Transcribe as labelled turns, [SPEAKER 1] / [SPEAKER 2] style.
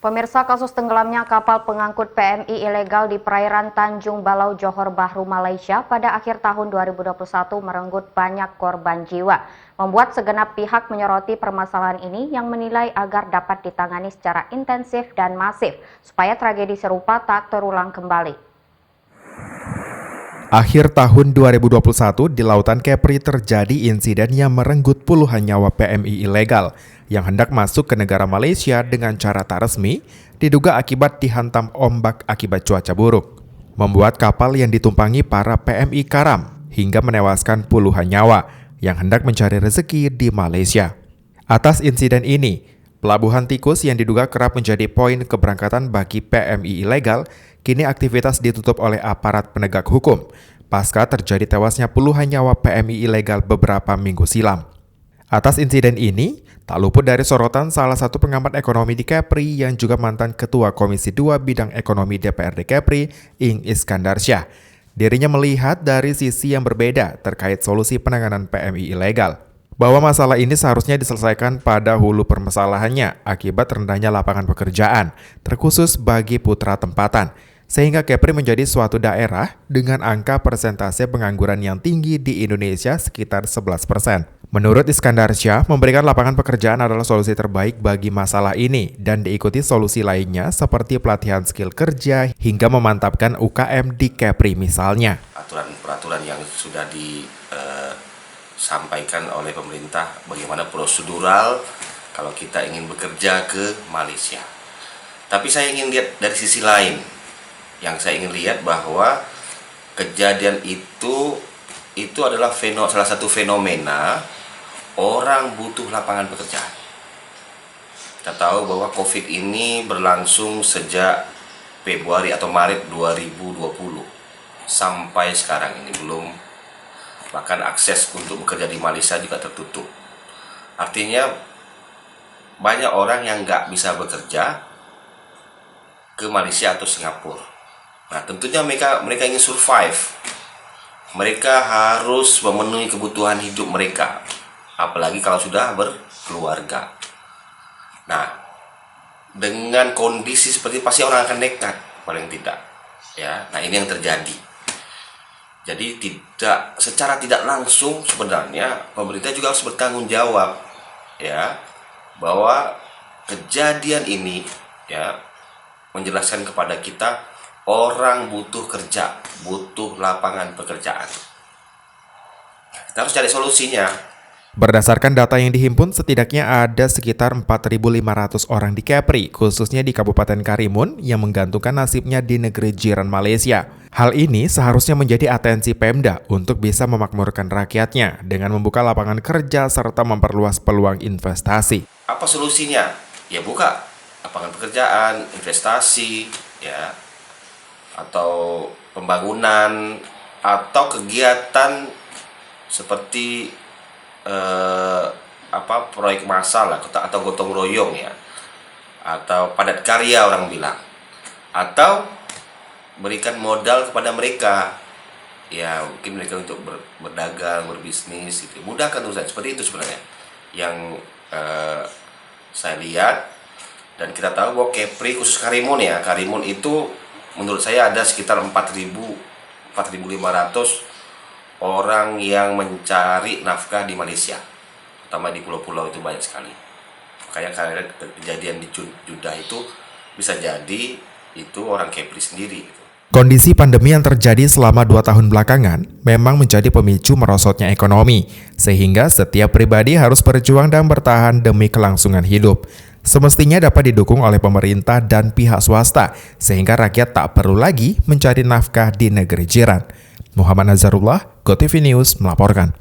[SPEAKER 1] Pemirsa, kasus tenggelamnya kapal pengangkut PMI ilegal di perairan Tanjung Balau, Johor Bahru, Malaysia pada akhir tahun 2021 merenggut banyak korban jiwa. Membuat segenap pihak menyoroti permasalahan ini yang menilai agar dapat ditangani secara intensif dan masif, supaya tragedi serupa tak terulang kembali.
[SPEAKER 2] Akhir tahun 2021 di Lautan Kepri terjadi insiden yang merenggut puluhan nyawa PMI ilegal yang hendak masuk ke negara Malaysia dengan cara tak resmi, diduga akibat dihantam ombak akibat cuaca buruk. Membuat kapal yang ditumpangi para PMI karam hingga menewaskan puluhan nyawa yang hendak mencari rezeki di Malaysia. Atas insiden ini, Pelabuhan Tikus yang diduga kerap menjadi poin keberangkatan bagi PMI ilegal, kini aktivitas ditutup oleh aparat penegak hukum, pasca terjadi tewasnya puluhan nyawa PMI ilegal beberapa minggu silam. Atas insiden ini, tak luput dari sorotan salah satu pengamat ekonomi di Kepri yang juga mantan Ketua Komisi 2 Bidang Ekonomi DPRD Kepri, Ing Iskandar Syah. Dirinya melihat dari sisi yang berbeda terkait solusi penanganan PMI ilegal, bahwa masalah ini seharusnya diselesaikan pada hulu permasalahannya akibat rendahnya lapangan pekerjaan, terkhusus bagi putra tempatan, sehingga Kepri menjadi suatu daerah dengan angka persentase pengangguran yang tinggi di Indonesia sekitar 11%. Menurut Iskandar Syah, memberikan lapangan pekerjaan adalah solusi terbaik bagi masalah ini dan diikuti solusi lainnya seperti pelatihan skill kerja hingga memantapkan UKM di Kepri misalnya.
[SPEAKER 3] Peraturan yang sudah disampaikan oleh pemerintah bagaimana prosedural kalau kita ingin bekerja ke Malaysia. Tapi saya ingin lihat dari sisi lain. Yang saya ingin lihat bahwa kejadian itu adalah salah satu fenomena orang butuh lapangan pekerjaan. Kita tahu bahwa COVID ini berlangsung sejak Februari atau Maret 2020 sampai sekarang ini belum, bahkan akses untuk bekerja di Malaysia juga tertutup. Artinya banyak orang yang nggak bisa bekerja ke Malaysia atau Singapura. Nah, tentunya mereka ingin survive. Mereka harus memenuhi kebutuhan hidup mereka, apalagi kalau sudah berkeluarga. Nah, dengan kondisi seperti pasti orang akan nekat, paling tidak. Ya, nah ini yang terjadi. Jadi secara tidak langsung sebenarnya pemerintah juga harus bertanggung jawab, ya, bahwa kejadian ini, ya, menjelaskan kepada kita. Orang butuh kerja, butuh lapangan pekerjaan. Kita harus cari solusinya.
[SPEAKER 2] Berdasarkan data yang dihimpun, setidaknya ada sekitar 4.500 orang di Kepri, khususnya di Kabupaten Karimun, yang menggantungkan nasibnya di negeri jiran Malaysia. Hal ini seharusnya menjadi atensi Pemda untuk bisa memakmurkan rakyatnya dengan membuka lapangan kerja serta memperluas peluang investasi.
[SPEAKER 3] Apa solusinya? Ya buka lapangan pekerjaan, investasi, ya, atau pembangunan atau kegiatan seperti proyek massal atau gotong royong, ya, atau padat karya orang bilang, atau berikan modal kepada mereka, ya, mungkin mereka untuk berdagang, berbisnis, gitu. Mudahkan urusan seperti itu sebenarnya yang saya lihat. Dan kita tahu bahwa Kepri, khusus Karimun, ya, Karimun itu menurut saya ada sekitar 4.500 orang yang mencari nafkah di Malaysia, terutama di pulau-pulau itu banyak sekali. Makanya kejadian di Jeddah itu bisa jadi itu orang Kepri sendiri.
[SPEAKER 2] Kondisi pandemi yang terjadi selama 2 tahun belakangan memang menjadi pemicu merosotnya ekonomi, sehingga setiap pribadi harus berjuang dan bertahan demi kelangsungan hidup. Semestinya dapat didukung oleh pemerintah dan pihak swasta, sehingga rakyat tak perlu lagi mencari nafkah di negeri jiran. Muhammad Nazarullah, GoTV News melaporkan.